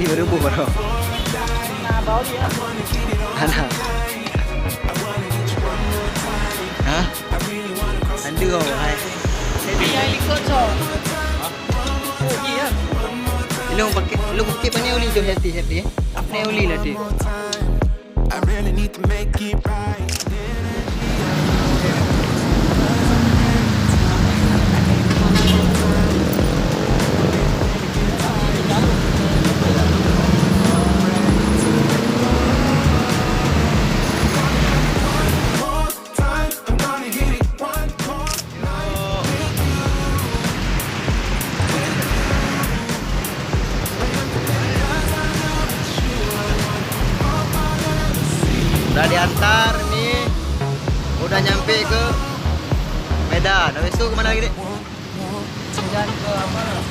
berubuh bro. Nah, bau dia. Anak. Hah? Anda kau hai. Dia ikut so. Oh iya. Lu pakai mana oli tu hati. Ni oli lah dia. I really need to make it right. Udah diantar nih. Udah nyampe ke Medan. Habis itu kemana lagi dek? Jalan ke apa?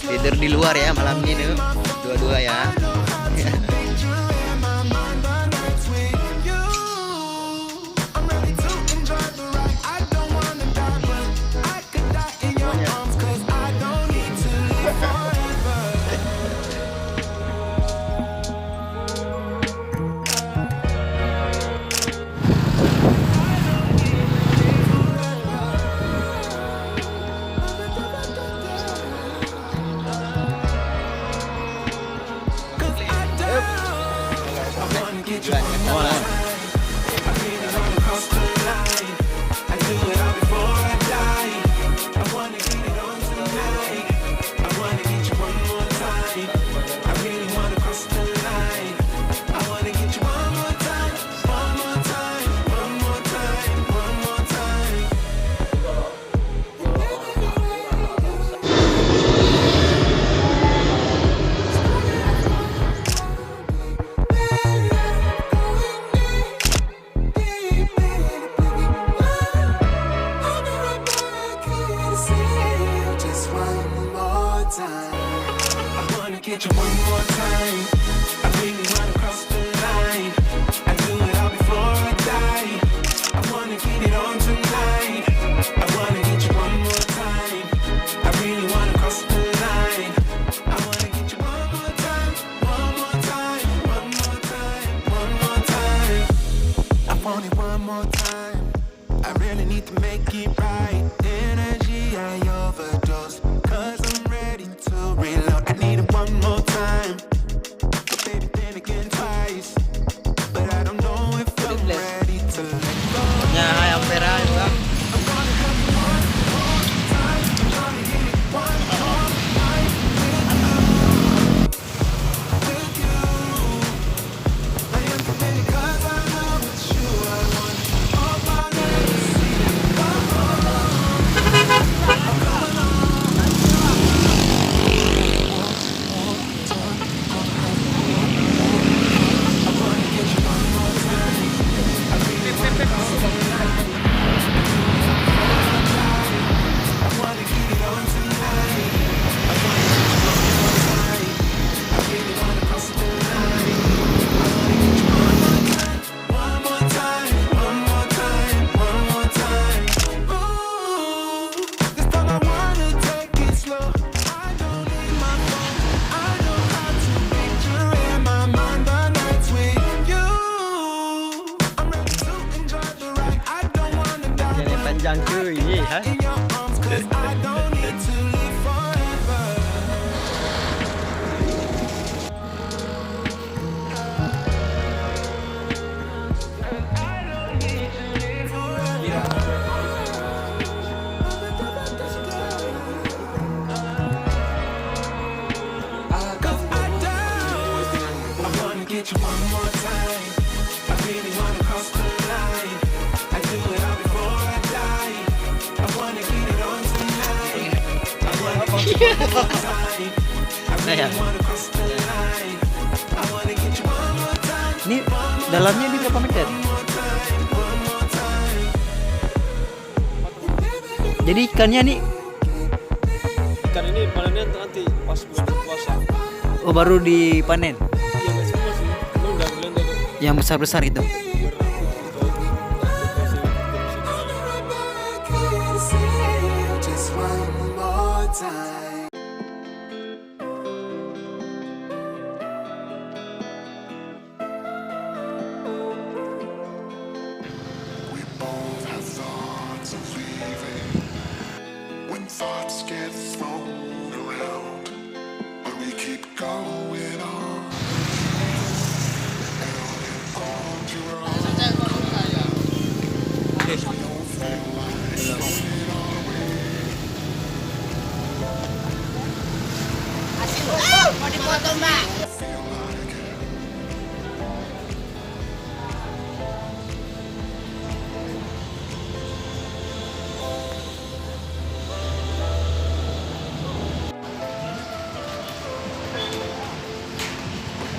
Tidur di luar ya malam ini nih. Dua-dua ya. Get you one more time. I really wanna cross the line. I do it all before I die. I wanna get it on tonight. I wanna get you one more time. I really wanna cross the line. I wanna get you one more time, one more time, one more time, one more time. I want it one more time. I really need to make it right. Energy I overdose, 'cause I'm ready to reload. I need it one more time. But baby, then again twice. But I don't know if I'm ready to let go. Ya, Ampera juga. I'm gonna have you one more time. I'm gonna hit it one more night with you. I am committed 'cause I know it's you. I want all my life to see you. Panjang ke ini ha? Get you one more time. I really wanna cross the line. I do it all before I die. I wanna get it on tonight. I wanna get you one more time. I really wanna cross the line. I wanna get you one more time. Ini dalamnya di berapa meter? One more time. Jadi ikannya nih, Ikan ini panennya nanti pas bulan puasa. oh baru dipanen. Iya nggak semua sih. Ini udah bilang tuh. Yang besar-besar itu. Just one more time. We both have thoughts of leaving. When thoughts get thrown around, but we keep going on. And on your own. We don't feel like throwing it all away. Mau dipotong, Mbak. Feel like it.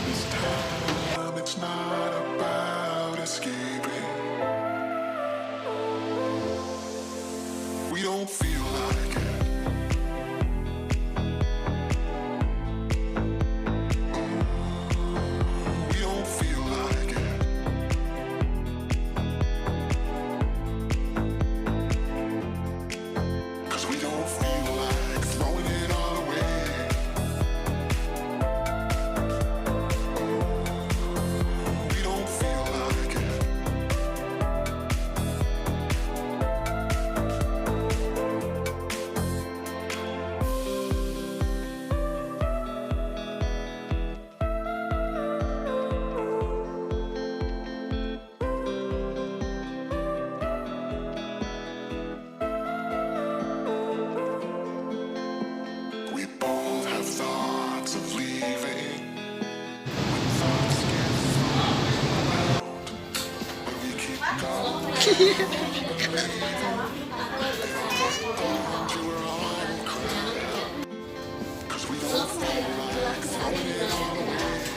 This time it's not about escaping. We don't feel like it. We don't feel like it. 'Cause we don't feel like throwing it all away. We don't feel like it. We both have thoughts of leaving. When thoughts get thrown around, but we keep going. You're on crowd. 'Cause we don't feel like throwing it all away.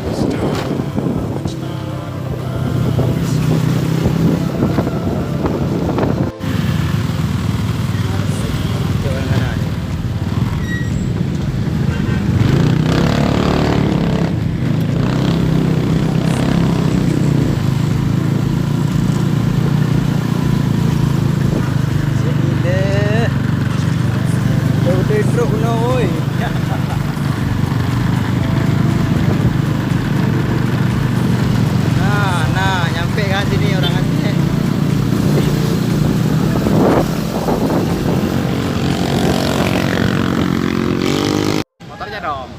This time it's not about Nah, nyampe kan sini orang Aceh. Motornya dong.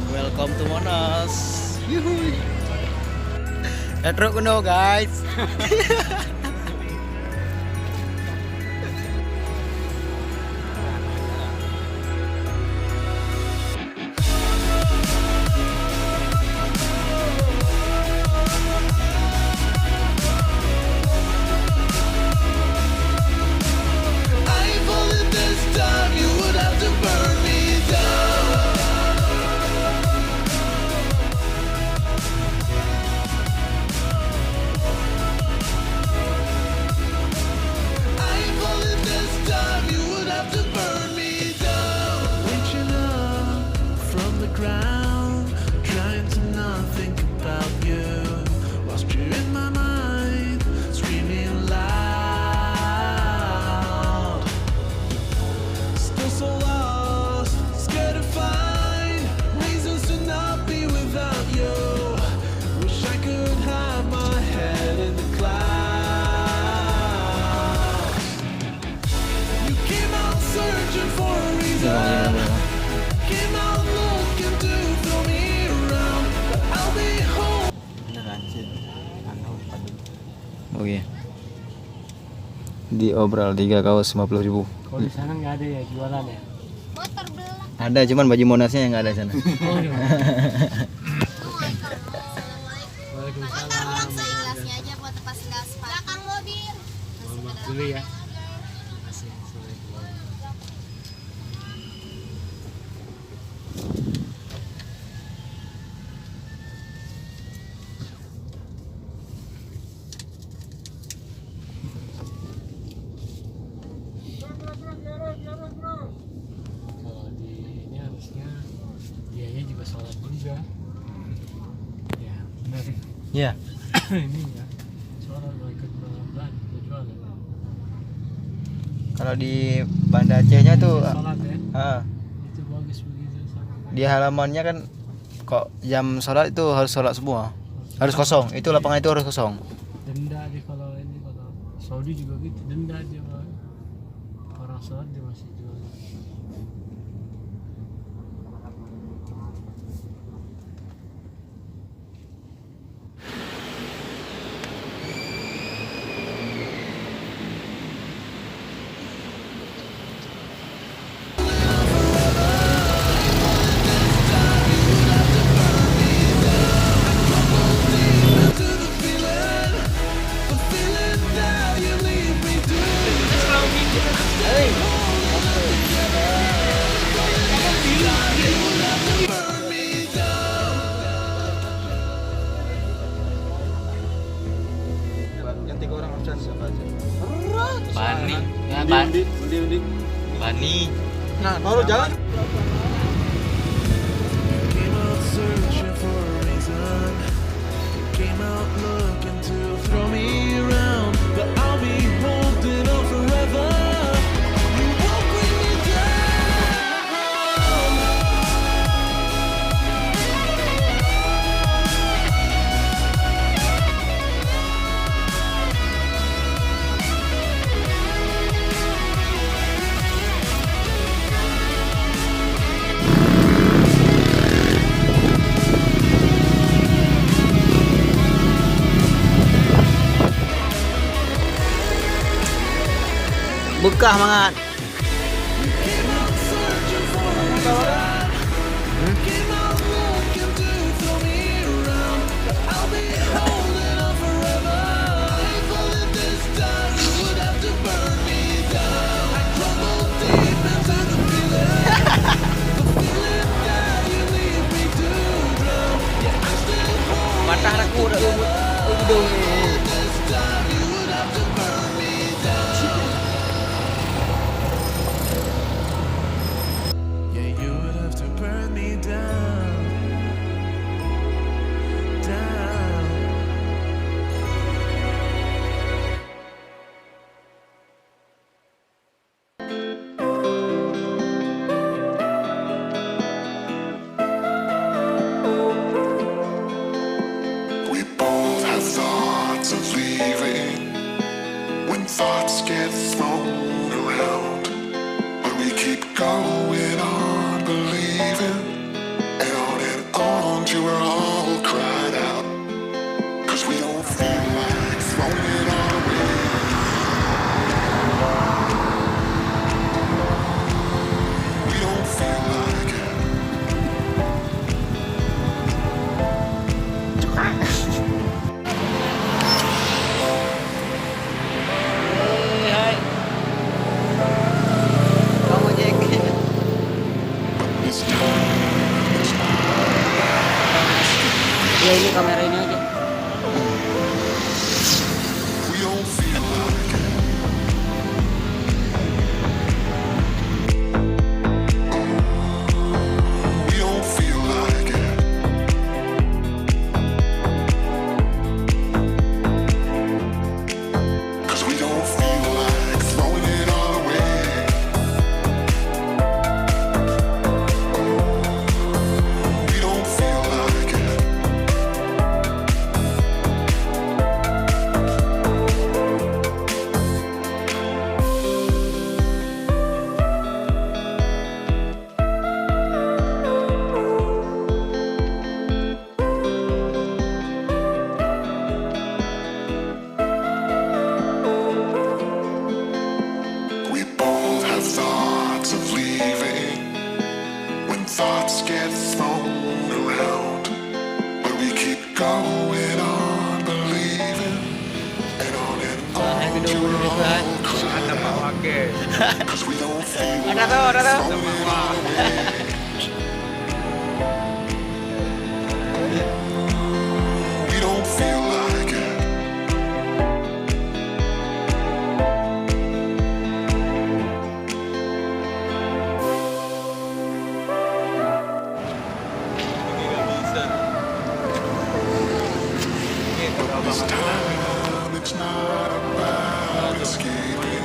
Welcome to Monas. Yuhui. Truk kuno guys. I ain't falling this time, you would have to burn me down. I ain't falling this time, you would have to burn me down. Reaching up from the ground, trying to not think about you, whilst you're in my mind, screaming loud. Still so lost, scared to find reasons to not be without you. Wish I could hide my head in the clouds. You came out searching for a reason, came out looking to throw me around, but I'll be Oke. Diobral 3 kaos 50.000. Kalau di sana nggak ada ya jualan ya? Ada cuman baju monasnya yang nggak ada sana. Waalaikumsalam. Gelasnya aja buat lepas gas belakang mobil. Mohon maaf dulu ya. Terima kasih. Assalamualaikum. Kalau di ini harusnya dianya juga sholat juga. Ya benar. Iya. Ini ya sholat mau ikut pelan tujuan ya. Kalau di Banda Acehnya tuh Sholat ya. Itu bagus begitu sama. di halamannya kan kok jam sholat itu harus sholat semua. Harus kosong. Itu lapangan itu harus kosong. Denda dia kalau ini kalau Saudi juga gitu denda dia Pak. Orang sholat dia masih jual. Yang 3 orang absen siapa aja? Bani. Ya, Undi. Bani. Nah, baru jalan. Came out searching for a reason. Came out looking to throw me around, but I'll be holding on forever. You won't bring me down. Buka mangat. Came out searching for a reason. Came out looking to throw me around, but I'll be holding on forever. If only this time you would have to burn me down. I crumble deep into the feeling, the feeling that you leave me to drown. Yeah, I'm still holding. Matah aku udah udung nih. This time you would have to burn me down. Yeah, you would have to burn me down. Down. We both have thoughts of leaving when thoughts get thrown around. But we keep going on believing, and on till we're all cried out. 'Cause we don't feel like throwing it all away. We don't feel like it. Kamu Jack. 'Cause we don't feel Ada tuh, ada tuh. we don't feel like it. This time it's not about escaping.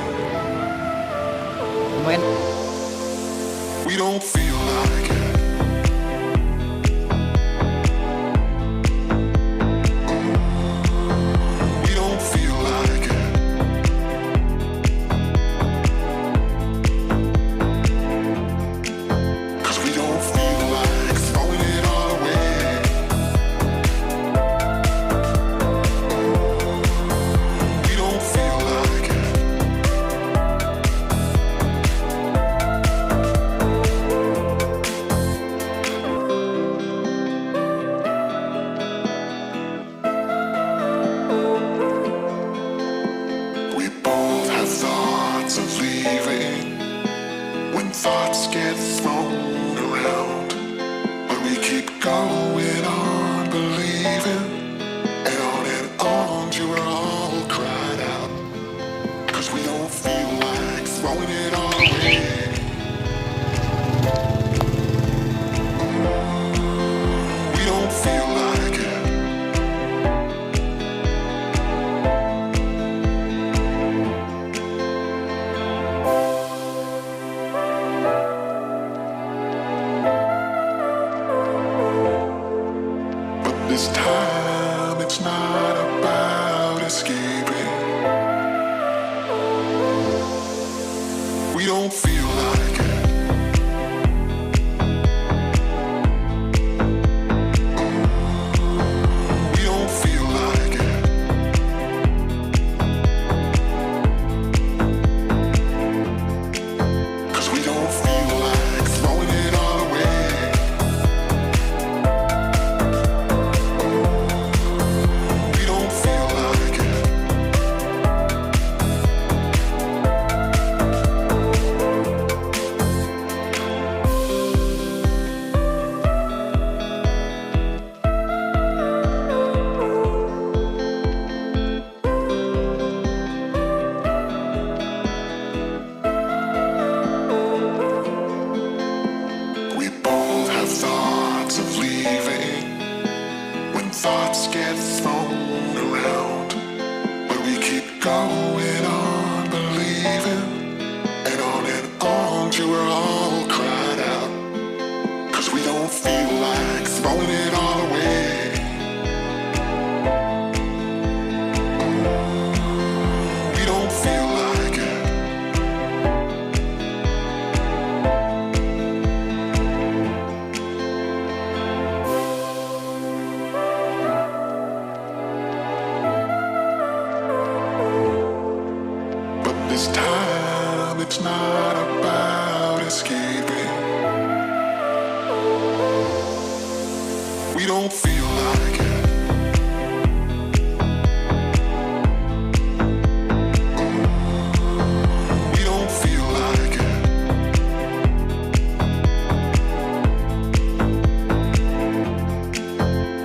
Main. We don't feel like it. We don't feel like it. 'Cause we don't feel like throwing it all away. We don't feel like it. We both have thoughts of leaving when thoughts get thrown around. But we keep going on believing, and on till we're all cried out. 'Cause we don't feel like throwing it all away. We don't feel like it. But this time it's not about escaping. We don't feel like it. We don't feel like it. 'Cause we don't feel like throwing it all away. We don't feel like it. We both have thoughts of leaving when thoughts get thrown around. But we keep going on believing, and on till we're all cried out. 'Cause we don't feel like throwing it all away. We don't feel like it. But this time it's not about escaping. We don't feel like it. We don't feel like it.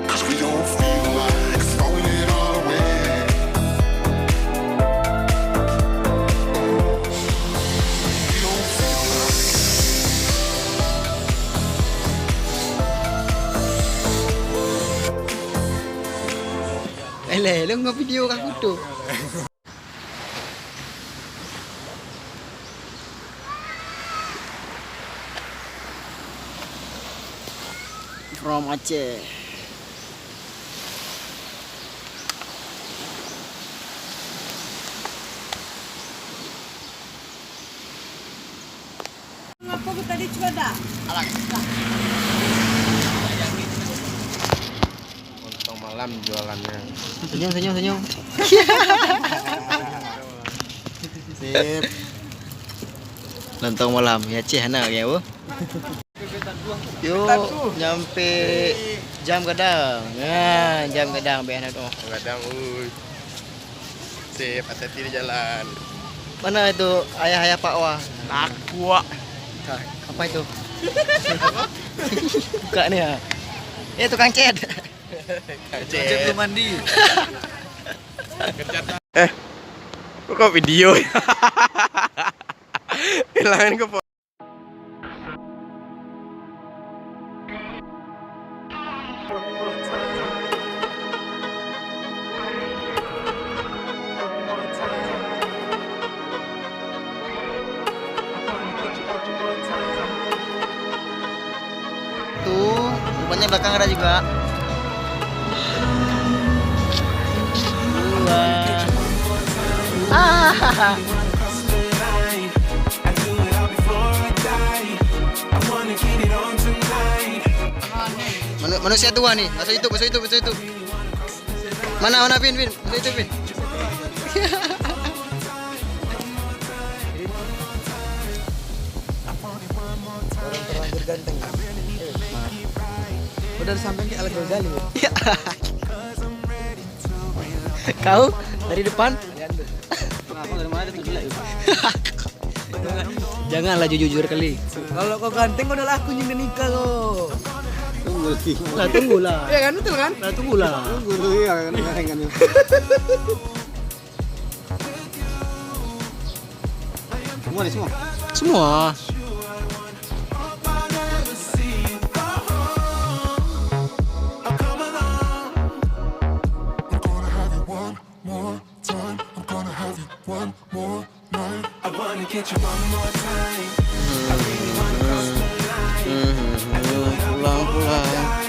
'Cause we don't feel like throwing it all away. We don't feel like it. Lu nge-video aku tuh. From Aceh. Aku tadi coba. Untung malam jualannya. Senyum, senyum, senyum. Sip. Lontong malam ya Aceh enak ya, Bu. Yuk, nyampe jam Gadang. Ya, jam Gadang be enak tuh. Kadang Sip, hati-hati di jalan. Mana itu ayah-ayah Pak Wah? Aqua. Apa itu? Buka nih ya. Tukang cat. Cat belum mandi. Kok video ya? Hilangin ke Tuh, rupanya belakang ada juga. Dua. Ah. Manusia tua nih, masuk itu. Mana Vin, masuk itu Vin. terlanjur ganteng. Udah sampai ke alat gali. Kau dari depan? Janganlah jujur kali. Kalau kau ganteng kau udah laku nyindir nikah kau. Tunggulah. Iya kan betul kan? Tunggulah. Tunggu dulu ya kan. Semua nih semua. Semua. Pulang.